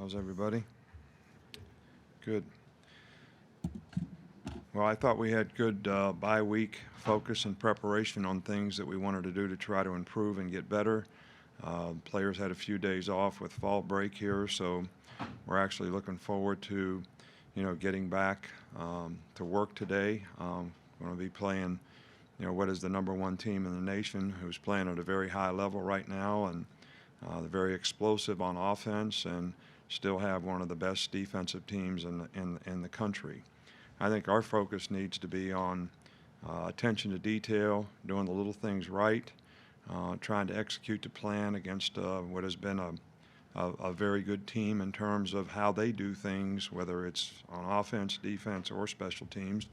How's everybody? Good. Well, I thought we had good bye week focus and preparation on things that we wanted to do to try to improve and get better. Players had a few days off with fall break here, so we're actually looking forward to, getting back to work today. We're going to be playing, what is the #1 team in the nation, who's playing at a very high level right now, and they're very explosive on offense and still have one of the best defensive teams in the country. I think our focus needs to be on attention to detail, doing the little things right, trying to execute the plan against what has been a very good team in terms of how they do things, whether it's on offense, defense, or special teams.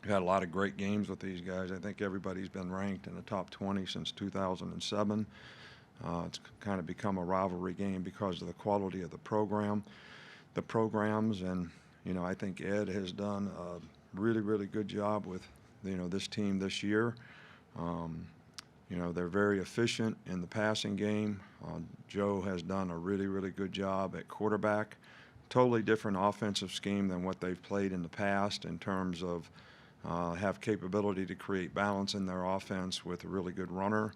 We've had a lot of great games with these guys. I think everybody's been ranked in the top 20 since 2007. It's kind of become a rivalry game because of the quality of the programs, and I think Ed has done a really, really good job with this team this year. They're very efficient in the passing game. Joe has done a really, really good job at quarterback. Totally different offensive scheme than what they've played in the past in terms of have capability to create balance in their offense with a really good runner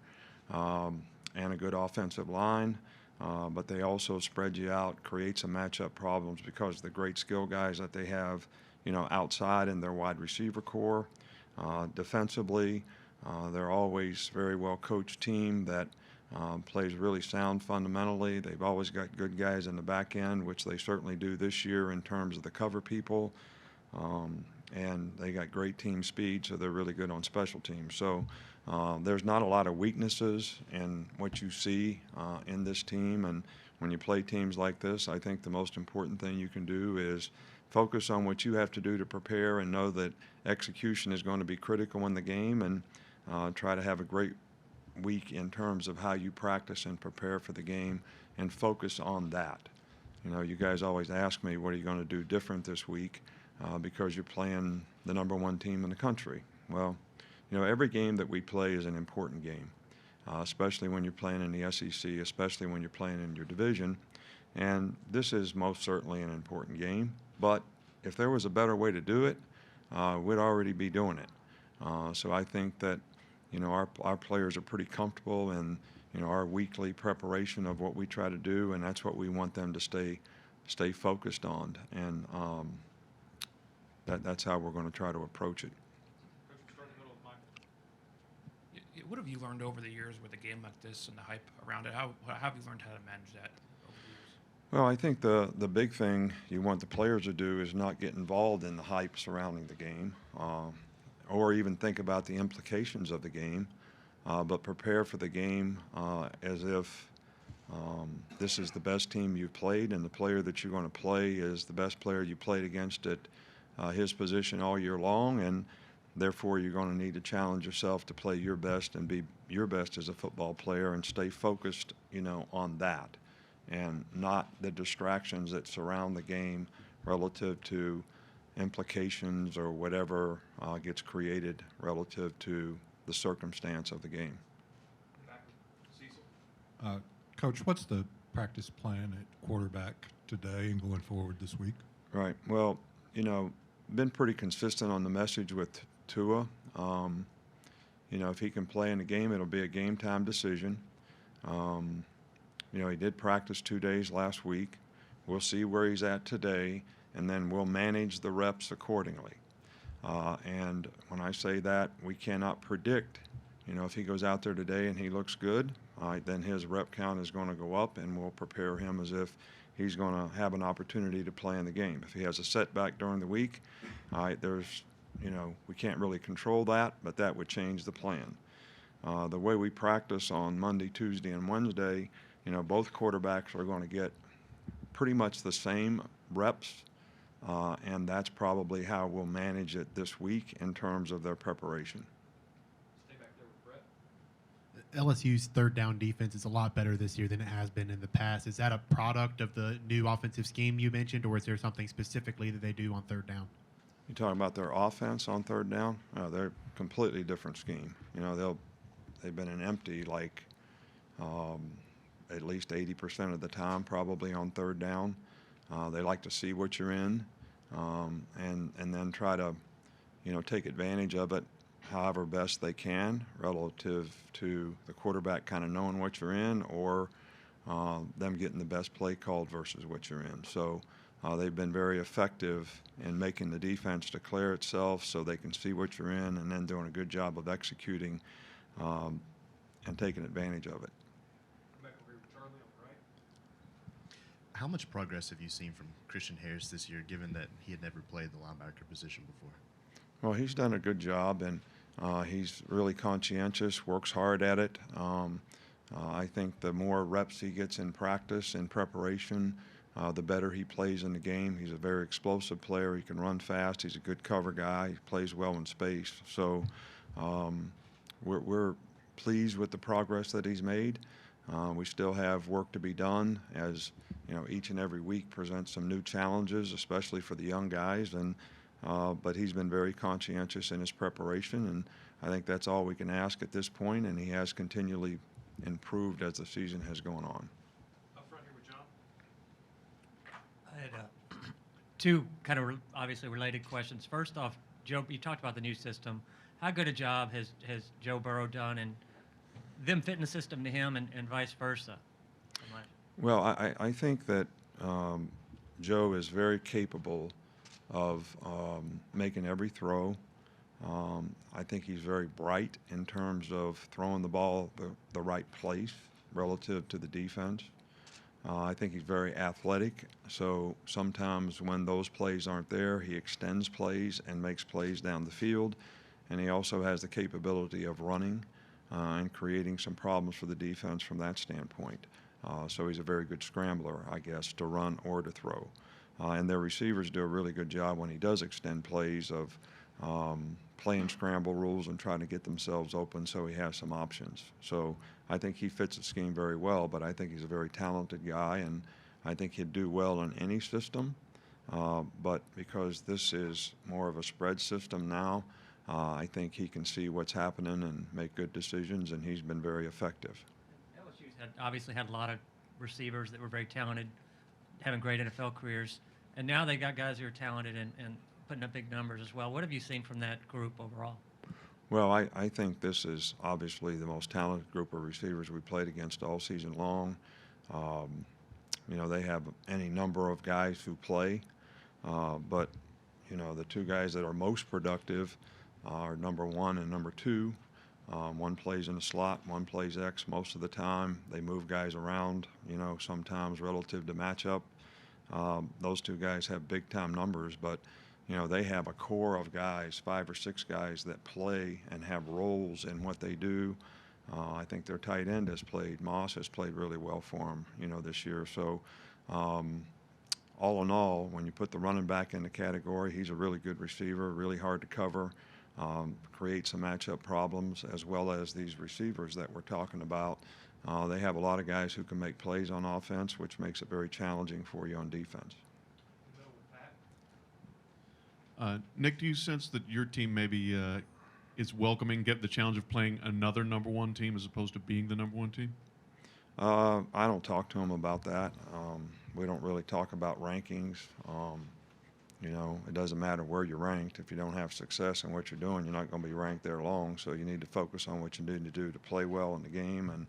and a good offensive line. But they also spread you out, create some matchup problems because of the great skill guys that they have, outside in their wide receiver core. Defensively, they're always very well coached team that plays really sound fundamentally. They've always got good guys in the back end, which they certainly do this year in terms of the cover people. And they got great team speed, so they're really good on special teams. So there's not a lot of weaknesses in what you see in this team. And when you play teams like this, I think the most important thing you can do is focus on what you have to do to prepare and know that execution is going to be critical in the game, and try to have a great week in terms of how you practice and prepare for the game and focus on that. You guys always ask me, what are you going to do different this week because you're playing the #1 team in the country? Well, every game that we play is an important game, especially when you're playing in the SEC, especially when you're playing in your division. And this is most certainly an important game. But if there was a better way to do it, we'd already be doing it. So I think that, our players are pretty comfortable in, our weekly preparation of what we try to do, and that's what we want them to stay focused on. And that's how we're going to try to approach it. What have you learned over the years with a game like this and the hype around it? How have you learned how to manage that over the years? Well, I think the big thing you want the players to do is not get involved in the hype surrounding the game, or even think about the implications of the game, but prepare for the game as if this is the best team you've played, and the player that you're going to play is the best player you played against at his position all year long, and therefore you're going to need to challenge yourself to play your best and be your best as a football player and stay focused, on that, and not the distractions that surround the game relative to implications or whatever gets created relative to the circumstance of the game. Coach, what's the practice plan at quarterback today and going forward this week? Right. Well, been pretty consistent on the message with Tua. If he can play in the game, it'll be a game time decision. He did practice 2 days last week. We'll see where he's at today, and then we'll manage the reps accordingly. And when I say that, we cannot predict. If he goes out there today and he looks good, then his rep count is going to go up, and we'll prepare him as if he's going to have an opportunity to play in the game. If he has a setback during the week, we can't really control that, but that would change the plan. The way we practice on Monday, Tuesday, and Wednesday, both quarterbacks are going to get pretty much the same reps, and that's probably how we'll manage it this week in terms of their preparation. Stay back there with Brett. LSU's third down defense is a lot better this year than it has been in the past. Is that a product of the new offensive scheme you mentioned, or is there something specifically that they do on third down? You talking about their offense on third down? No, they're a completely different scheme. They've been an empty at least 80% of the time probably on third down. They like to see what you're in, and then try to, take advantage of it however best they can relative to the quarterback kind of knowing what you're in, or them getting the best play called versus what you're in. So they've been very effective in making the defense declare itself so they can see what you're in, and then doing a good job of executing and taking advantage of it. How much progress have you seen from Christian Harris this year, given that he had never played the linebacker position before? Well, he's done a good job, and he's really conscientious, works hard at it. I think the more reps he gets in practice, in preparation, the better he plays in the game. He's a very explosive player. He can run fast. He's a good cover guy. He plays well in space. So we're pleased with the progress that he's made. We still have work to be done, as each and every week presents some new challenges, especially for the young guys. But he's been very conscientious in his preparation, and I think that's all we can ask at this point. And he has continually improved as the season has gone on. Up front here with John. I had two kind of obviously related questions. First off, Joe, you talked about the new system. How good a job has Joe Burrow done in them fitting the system to him, and vice versa? Well, I think that Joe is very capable of making every throw. I think he's very bright in terms of throwing the ball the right place relative to the defense. I think he's very athletic, so sometimes when those plays aren't there, he extends plays and makes plays down the field. And he also has the capability of running and creating some problems for the defense from that standpoint. So he's a very good scrambler, I guess, to run or to throw. And their receivers do a really good job when he does extend plays of playing scramble rules and trying to get themselves open so he has some options. So I think he fits the scheme very well, but I think he's a very talented guy, and I think he'd do well in any system. But because this is more of a spread system now, I think he can see what's happening and make good decisions, and he's been very effective. LSU's obviously had a lot of receivers that were very talented, having great NFL careers, and now they got guys who are talented and putting up big numbers as well. What have you seen from that group overall? Well, I think this is obviously the most talented group of receivers we played against all season long. They have any number of guys who play, but the two guys that are most productive are number one and number two. One plays in the slot, one plays X most of the time. They move guys around, sometimes relative to matchup. Those two guys have big-time numbers, but, they have a core of guys, 5 or 6 guys that play and have roles in what they do. I think their tight end Moss has played really well for them, this year. So all in all, when you put the running back in the category, he's a really good receiver, really hard to cover. Create some matchup problems, as well as these receivers that we're talking about. They have a lot of guys who can make plays on offense, which makes it very challenging for you on defense. Nick, do you sense that your team maybe is get the challenge of playing another number one team as opposed to being the number one team? I don't talk to them about that. We don't really talk about rankings. It doesn't matter where you're ranked. If you don't have success in what you're doing, you're not going to be ranked there long. So you need to focus on what you need to do to play well in the game and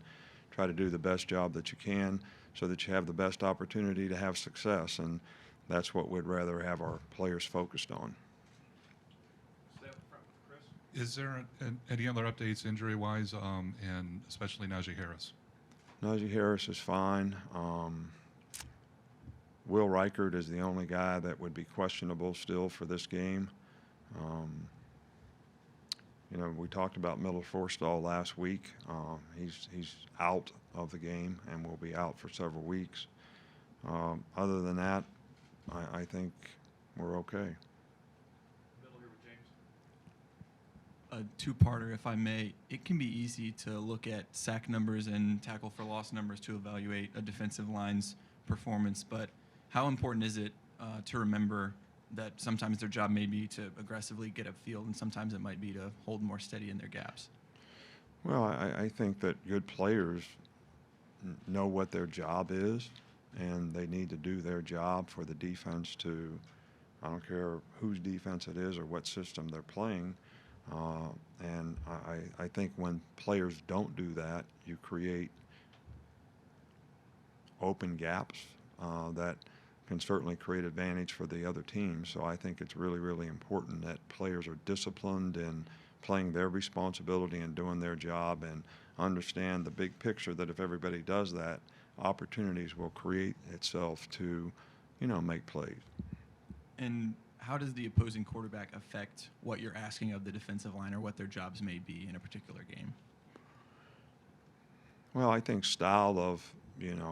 try to do the best job that you can so that you have the best opportunity to have success. And that's what we'd rather have our players focused on. Stay up front with Chris. Is there any other updates injury-wise, and especially Nagi Harris? Nagi Harris is fine. Will Reichert is the only guy that would be questionable still for this game. We talked about Miller Forstall last week. He's out of the game and will be out for several weeks. Other than that, I think we're okay. Middle here with James. A two-parter, if I may. It can be easy to look at sack numbers and tackle for loss numbers to evaluate a defensive line's performance, but how important is it to remember that sometimes their job may be to aggressively get upfield, and sometimes it might be to hold more steady in their gaps? Well, I think that good players know what their job is, and they need to do their job for the defense to, I don't care whose defense it is or what system they're playing. And I think when players don't do that, you create open gaps that can certainly create advantage for the other team. So I think it's really, really important that players are disciplined in playing their responsibility and doing their job, and understand the big picture that if everybody does that, opportunities will create itself to, make plays. And how does the opposing quarterback affect what you're asking of the defensive line or what their jobs may be in a particular game? Well, I think style of,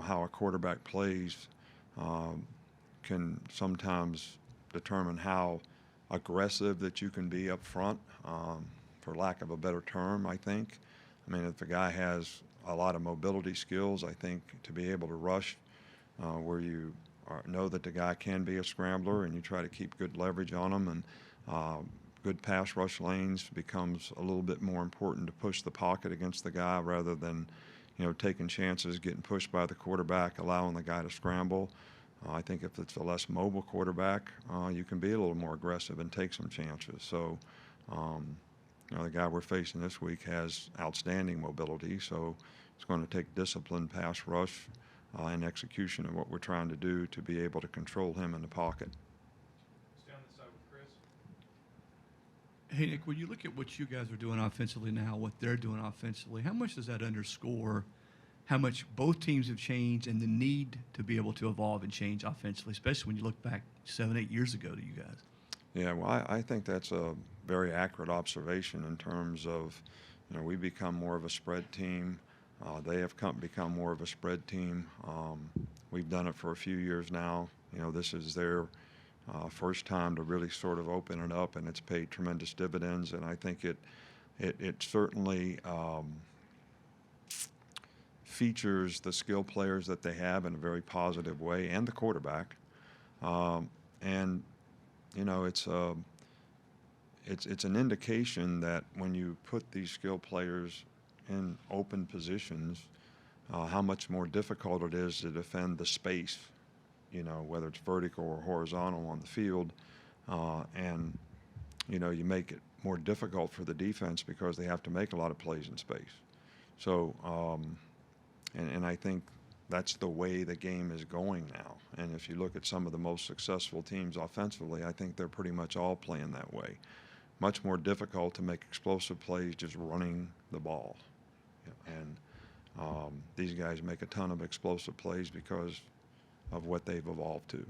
how a quarterback plays can sometimes determine how aggressive that you can be up front, for lack of a better term, I think. I mean, if the guy has a lot of mobility skills, I think to be able to rush where you know that the guy can be a scrambler, and you try to keep good leverage on him, and good pass rush lanes becomes a little bit more important to push the pocket against the guy rather than, taking chances, getting pushed by the quarterback, allowing the guy to scramble. I think if it's a less mobile quarterback, you can be a little more aggressive and take some chances. So, the guy we're facing this week has outstanding mobility, so it's going to take disciplined pass rush and execution of what we're trying to do to be able to control him in the pocket. Stay on this side with Chris. Hey, Nick, when you look at what you guys are doing offensively now, what they're doing offensively, how much does that underscore how much both teams have changed and the need to be able to evolve and change offensively, especially when you look back 7-8 years ago to you guys? Yeah, well, I think that's a very accurate observation in terms of, we become more of a spread team. They have become more of a spread team. We've done it for a few years now. This is their first time to really sort of open it up, and it's paid tremendous dividends. And I think it certainly features the skill players that they have in a very positive way, and the quarterback. And it's an indication that when you put these skill players in open positions, how much more difficult it is to defend the space, whether it's vertical or horizontal on the field. And you make it more difficult for the defense because they have to make a lot of plays in space. So, and I think that's the way the game is going now. And if you look at some of the most successful teams offensively, I think they're pretty much all playing that way. Much more difficult to make explosive plays just running the ball. And these guys make a ton of explosive plays because of what they've evolved to.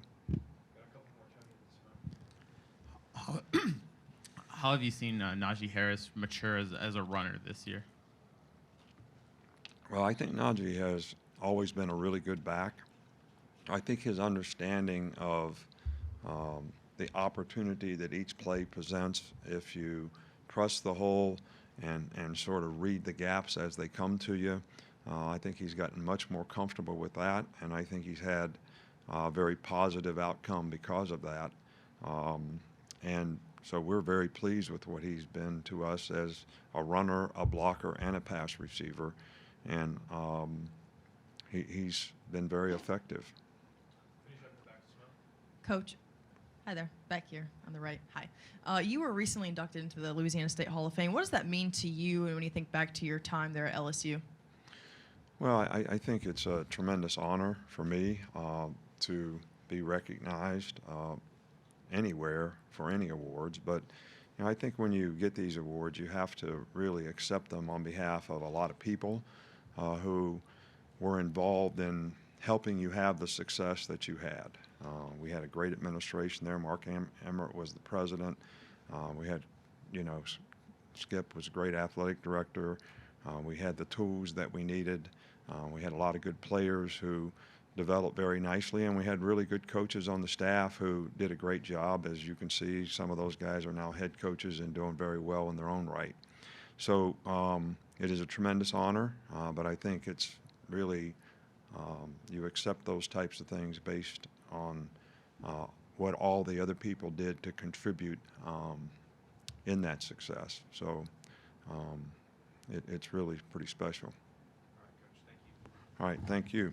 How have you seen Nagi Harris mature as a runner this year? Well, I think Nagi has always been a really good back. I think his understanding of the opportunity that each play presents, if you trust the hole and sort of read the gaps as they come to you, I think he's gotten much more comfortable with that, and I think he's had a very positive outcome because of that. And so we're very pleased with what he's been to us as a runner, a blocker, and a pass receiver. And he's been very effective. Coach, hi there, back here on the right. Hi. You were recently inducted into the Louisiana State Hall of Fame. What does that mean to you when you think back to your time there at LSU? Well, I think it's a tremendous honor for me to be recognized anywhere for any awards. But I think when you get these awards, you have to really accept them on behalf of a lot of people who were involved in helping you have the success that you had. We had a great administration there. Mark Emmert was the president. We had, Skip was a great athletic director. We had the tools that we needed. We had a lot of good players who developed very nicely, and we had really good coaches on the staff who did a great job. As you can see, some of those guys are now head coaches and doing very well in their own right. So it is a tremendous honor, but I think it's really you accept those types of things based on what all the other people did to contribute in that success. So it's really pretty special. All right, Coach. Thank you. All right, thank you.